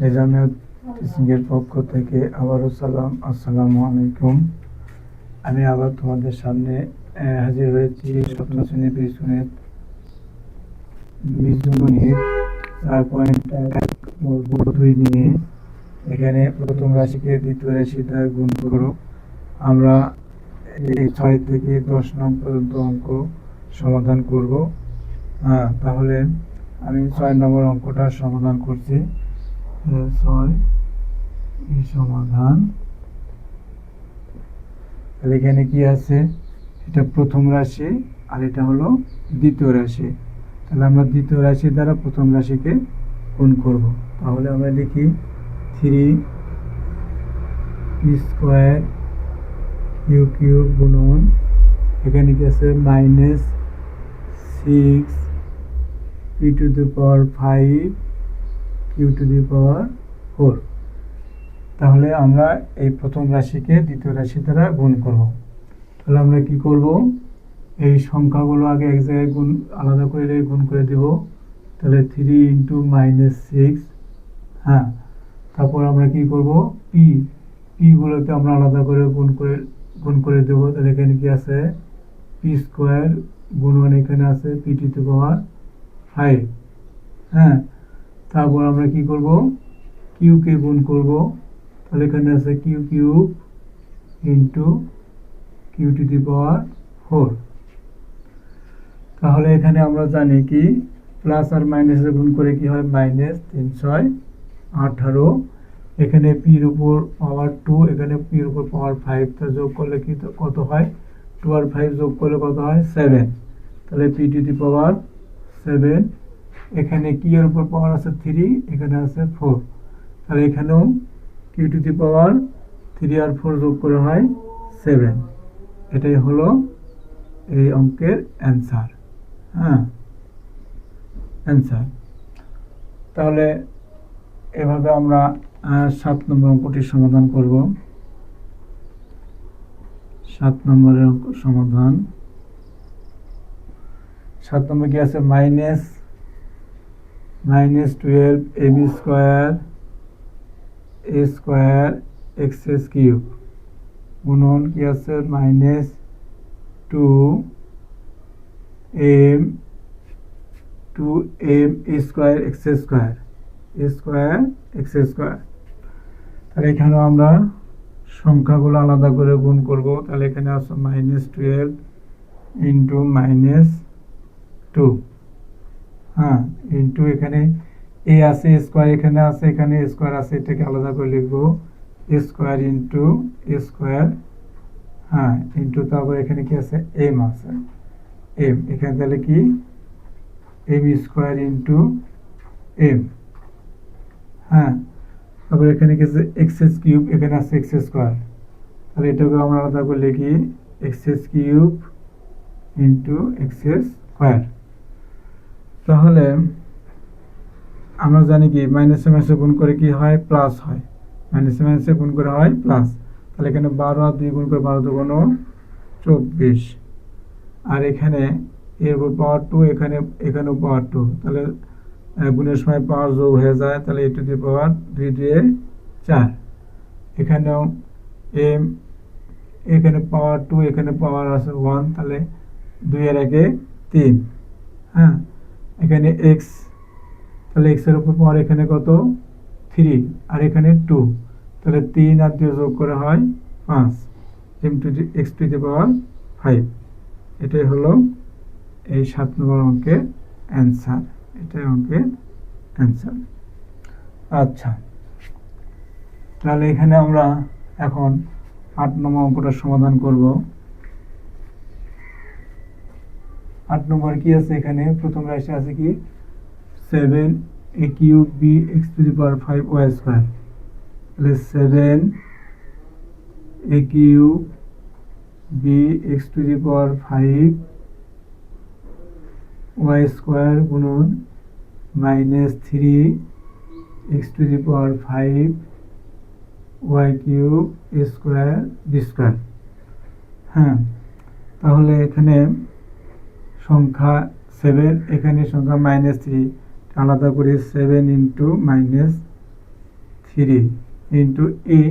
নিজামিয়ত টিচিংয়ের পক্ষ থেকে আবারও আসসালামু আলাইকুম। আমি আবার তোমাদের সামনে হাজির হয়েছি সপ্তম শ্রেণীর বীজগণিত বীজগণিত 4.2 নিয়ে। এখানে প্রথম রাশিকে দ্বিতীয় রাশি দ্বারা গুণ করো। আমরা এই 6 থেকে 10 নং পর্যন্ত অঙ্ক সমাধান করব। তাহলে আমি 6 নম্বর অঙ্কটা সমাধান করছি। 6 সমাধান। তাহলে এখানে কি আছে, এটা প্রথম রাশি আর এটা হলো দ্বিতীয় রাশি। তাহলে আমরা দ্বিতীয় রাশি দ্বারা প্রথম রাশিকে গুণ করব। তাহলে আমরা লিখি 3 স্কোয়ার ইউ কিউব গুণন, এখানে কি আছে -6 P to the power 5 Q to the power 4। তাহলে আমরা এই প্রথম রাশিকে দ্বিতীয় রাশি দ্বারা গুণ করব। তাহলে আমরা কি করব, এই সংখ্যাগুলো আগে এক জায়গায় গুণ আলাদা করে গুণ করে দেব। তাহলে 3 ইন্টু -6। তারপর আমরা কি করব, পি গুলোকে আমরা আলাদা করে গুণ করে দেব। তাহলে এখানে কি আছে, পি স্কোয়ার গুণন এখানে আছে পি টু দি পাওয়ার 5। তারপর আমরা কি করব, কিউ কে গুণ করব। তাহলে এখানে আছে Q cube into Q to the power 4। তাহলে এখানে আমরা জানি কি প্লাস আর মাইনাসের গুণ করে কি হয়, -3 × 6 = 18। এখানে পির উপর পাওয়ার 2, এখানে পির উপর পাওয়ার 5, তা যোগ করলে কি কত হয়, 2 আর 5 যোগ করলে কত হয়, 7। তাহলে পি টু দি পাওয়ার 7। এখানে কি এর উপর পাওয়ার আছে 3, এখানে আছে 4। তাহলে এখানেও কিউ টু দি পাওয়ার 3 আর 4 যোগ করে হয় 7। এটাই হলো এই অঙ্কের অ্যান্সার। তাহলে এভাবে আমরা 7 নম্বর অঙ্কটি সমাধান করব। 7 নম্বরের অঙ্ক সমাধান। 7 নম্বর কি আছে, -12 ab square a square x cube গুণন কি আছে -2m a square x square তাহলে এখানে আমরা সংখ্যাগুলো আলাদা করে গুণ করব। তাহলে এখানে আছে -12 ইন্টু -2 ইন্টু এখানে এ আছে স্কোয়ার, এখানে আছে, এখানে স্কোয়ার আছে, এটাকে আলাদা করে লিখবো স্কোয়ার ইন্টু স্কোয়ার ইন্টু তারপর এখানে কি আছে এম আছে, এম এখানে তাহলে কি এম স্কোয়ার ইন্টু এম। তারপর এখানে কি আছে এক্স কিউব, এখানে আছে এক্স স্কোয়ার, তাহলে এটাকে আমরা আলাদা করে লিখি x cube into x square. তাহলে আমরা জানি কি মাইনাসে মাইনাসে গুণ করে কি হয়, প্লাস হয়। মাইনাসে মাইনাসে গুণ করে হয় প্লাস। তাহলে এখানে 12 আর 2 গুণ করে 12 × 2 = 24। আর এখানে এর উপর পাওয়ার 2, এখানেও পাওয়ার 2, তাহলে গুণের সময় পাওয়ার যোগ হয়ে যায়। তাহলে এ টু দি পাওয়ার 2 দিয়ে 4। এখানেও এম, এখানে পাওয়ার 2, এখানে পাওয়ার আছে 1, তাহলে 2 এর 1 এ 3। এখানে এক্স, তাহলে এক্স এর উপর পাওয়ার এখানে কত 3 আর এখানে 2, তাহলে 3 আর 2 যোগ করে হয় 5 x টু দি পাওয়ার 5। এটাই হলো এই 7 নম্বর অঙ্কের অ্যান্সার। এটাই অঙ্কের অ্যান্সার। আচ্ছা, তাহলে এখানে আমরা এখন 8 নম্বর অঙ্কটা সমাধান করব। 8 নম্বর কি আছে, এখানে প্রথম রাশি আছে কি 7 a cube b x two the power 5 y square. তাহলে 7 a cube b x two the power 5 y square গুণন -3 x two the power 5 y cube a square b square. তাহলে এখানে সংখ্যা 7, এখানে সংখ্যা -3, আলাদা করে 7 ইন্টু 3 ইন্টু এ,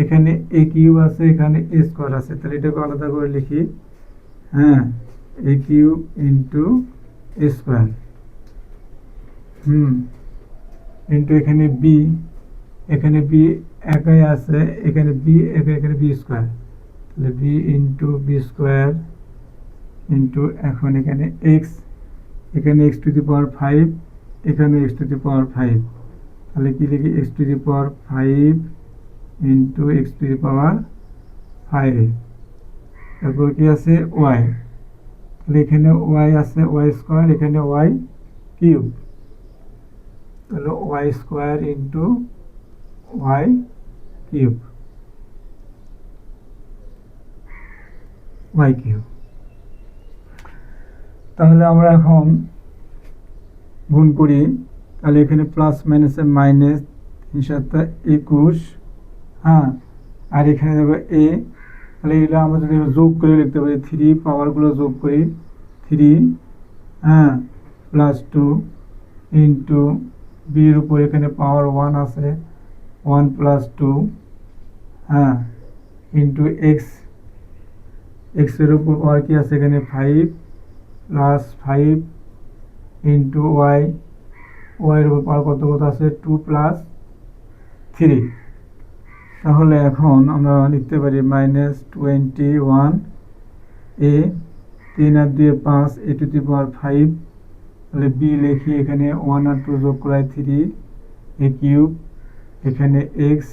এখানে এ কিউব আছে, এখানে এ স্কোয়ার আছে, তাহলে এটাকে আলাদা করে লিখি। হ্যাঁ, a cube into a square into এখানে বি, এখানে বি একাই আছে, এখানে বি এখানে বি স্কোয়ার, তাহলে b into b square into এখন এখানে এক্স, এখানে এক্স টু দি পাওয়ার 5, এখানে এক্স টু দি পাওয়ার 5, তাহলে কি লিখি X to the power 5 into X to the power 5, তারপর কি আছে ওয়াই, তাহলে এখানে ওয়াই আছে ওয়াই স্কোয়ার, এখানে ওয়াই কিউব, তাহলে Y square into Y cube, Y cube. তাহলে আমরা এখন গুণ করি, তাহলে এখানে প্লাস মাইনাসে মাইনাস, 3 7 21, হ্যাঁ, আর এখানে দেখো এ, তাহলে এটা আমরা যদি যোগ করে লিখতে পারি, 3 পাওয়ারগুলো যোগ করি, 3 হ্যাঁ প্লাস 2 ইন্টু বির উপর এখানে পাওয়ার 1 আছে, 1 প্লাস 2 হ্যাঁ ইন্টু এক্স, এক্সের উপর পাওয়ার কি আছে এখানে 5 প্লাস 5 ইন্টু ওয়াই, ওয়াইয়ের উপর পাওয়ার কত কত আছে 2 প্লাস 3, তাহলে এখন আমরা লিখতে পারি -21 এ, 3 আর 2 5, এ টু দি পাওয়ার 5, তাহলে বি লিখি, এখানে 1 আর 2 যোগ করায় 3 এ কিউব, এখানে এক্স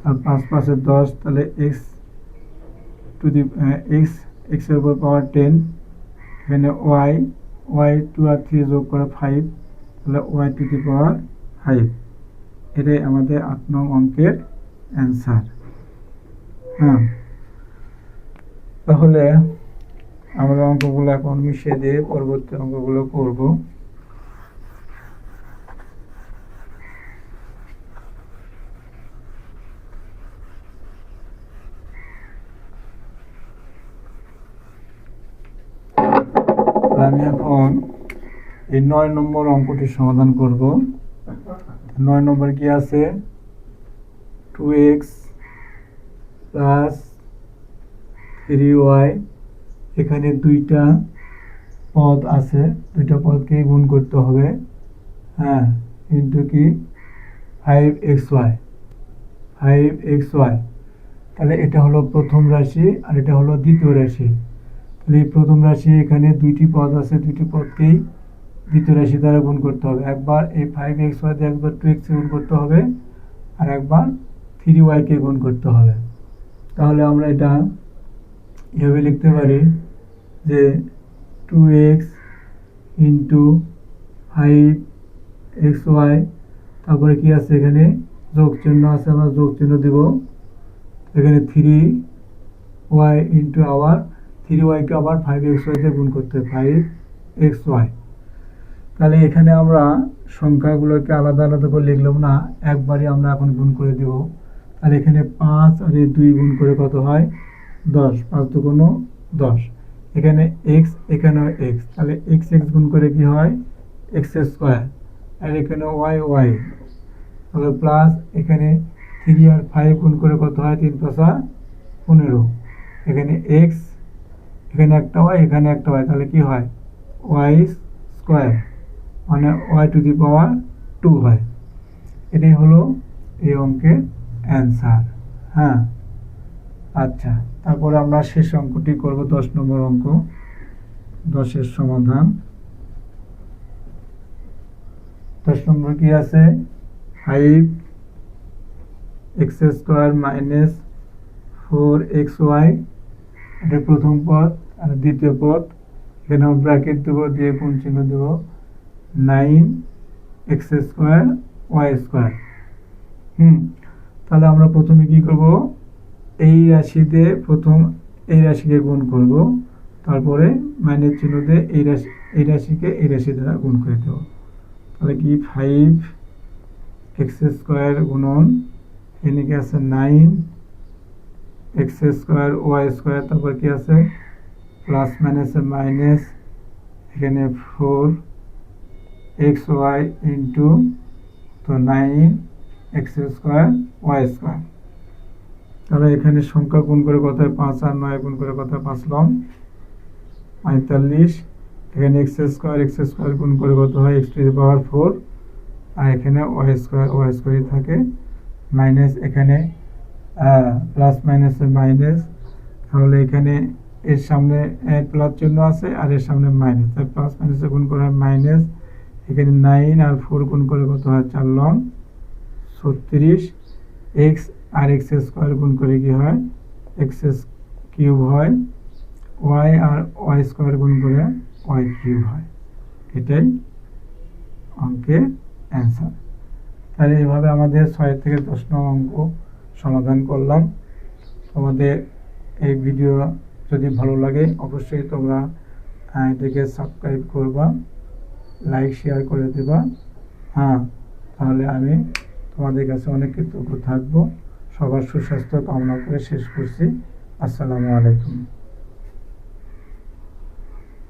আর 5 5 10, তাহলে এক্স টু দি এক্সের উপর পাওয়ার 10, এখানে ওয়াই, ওয়াই 2 আর 3 যোগ করে 5, তাহলে ওয়াই টু দি পাওয়ার 5, এটাই আমাদের 8 নং অঙ্কের অ্যান্সার। হ্যাঁ, তাহলে আমরা অঙ্কগুলো এখন মিশিয়ে দিয়ে পরবর্তী অঙ্কগুলো করব। আমি এখন এই 9 নম্বর অঙ্কটি সমাধান করব। 9 নম্বর কি আছে, 2x প্লাস 3y, এখানে দুইটা পদ আছে, দুইটা পদকে গুণ করতে হবে, হ্যাঁ ইন্টু কি 5xy, 5xy, তাহলে এটা হলো প্রথম রাশি আর এটা হলো দ্বিতীয় রাশি। তাহলে এই প্রথম রাশি এখানে দুইটি পদ আছে, দুইটি পদকেই দ্বিতীয় রাশি দ্বারা গুণ করতে হবে, একবার এই 5xy দিয়ে একবার 2x গুণ করতে হবে আর একবার 3y কে গুণ করতে হবে। তাহলে আমরা এটা এভাবে লিখতে পারি যে 2x ইন্টু 5xy, তারপরে কি আছে এখানে যোগ চিহ্ন আছে, আমরা যোগ চিহ্ন দেব, এখানে 3y ইন্টু আবার 3y কে আবার 5xy দিয়ে গুণ করতে হবে, 5xy। তাহলে এখানে আমরা সংখ্যাগুলোকে আলাদা আলাদা করে লিখলাম না, একবারই আমরা এখন গুণ করে দেব। তাহলে এখানে 5 আর 2 গুণ করে কত হয় 10, 5 দুগুণ 10, এখানে x, এখানে x, তাহলে x গুণ করে কি হয় x স্কোয়ার, আর এখানে y, তাহলে প্লাস এখানে 3 আর 5 গুণ করে কত হয় 3 5 15, এখানে x, এখানে একটা y, এখানে একটা y, তাহলে কি হয় y স্কোয়ার, মানে y টু দি পাওয়ার 2 হয়। এটাই হলো এই অঙ্কের অ্যান্সার। হ্যাঁ, আচ্ছা, তারপরে আমরা শেষ অঙ্কটি করব, 10 নম্বর অঙ্ক, 10-এর সমাধান। 10 নম্বর কি আছে, 5x স্কোয়ার মাইনাস 4xy, এটা প্রথম পদ, আর দ্বিতীয় পদ এখানে আমরা ব্র্যাকেট দেবো, দিয়ে গুণ চিহ্ন দেব, 9x স্কোয়ার y স্কোয়ার। তাহলে আমরা প্রথমে কি করব, এই রাশিতে প্রথম এই রাশিকে গুণ করব, তারপরে মাইনাস চিহ্ন দিয়ে এই রাশিকে এই রাশি দ্বারা গুণ করে দেব। তাহলে কি 5x স্কোয়ার গুণন এদিকে আছে 9x স্কোয়ার y স্কোয়ার, তারপর কি আছে প্লাস মাইনাস মাইনাস, এখানে 4xy ইন্টু তো 9 এক্স স্কোয়ার ওয়াই স্কোয়ার। তাহলে এখানে সংখ্যা গুণ করে কত হয় 5 আর 9 গুণ করে কত হয় 5 লং 45। এখানে এক্স স্কোয়ার গুণ করে কত হয় x টু দি পাওয়ার 4, আর এখানে ওয়াই স্কোয়ারই থাকে মাইনাস, এখানে প্লাস মাইনাসের মাইনাস, তাহলে এখানে এর সামনে প্লাস চিহ্ন আছে আর এর সামনে মাইনাস, তাই প্লাস মাইনাসে গুণ করা হয় মাইনাস। এখানে 9 আর 4 গুণ করে কত হয় 4 লং 36। এক্স আর এক্স স্কোয়ার গুণ করে কি হয় এক্স কিউব হয়, ওয়াই আর ওয়াই স্কোয়ার গুণ করে ওয়াই কিউব হয়। এটাই অঙ্কের অ্যান্সার। তাহলে এইভাবে আমাদের 6 থেকে 10 নং অঙ্ক সমাধান করলাম। তোমাদের এই ভিডিও যদি ভালো লাগে অবশ্যই তোমরা এটাকে সাবস্ক্রাইব করবা, লাইক শেয়ার করে দেবা। তাহলে আমি তোমাদের কাছে অনেক কৃতজ্ঞ থাকবো। সবার সুস্বাস্থ্য কামনা করে শেষ করছি। আসসালামু আলাইকুম।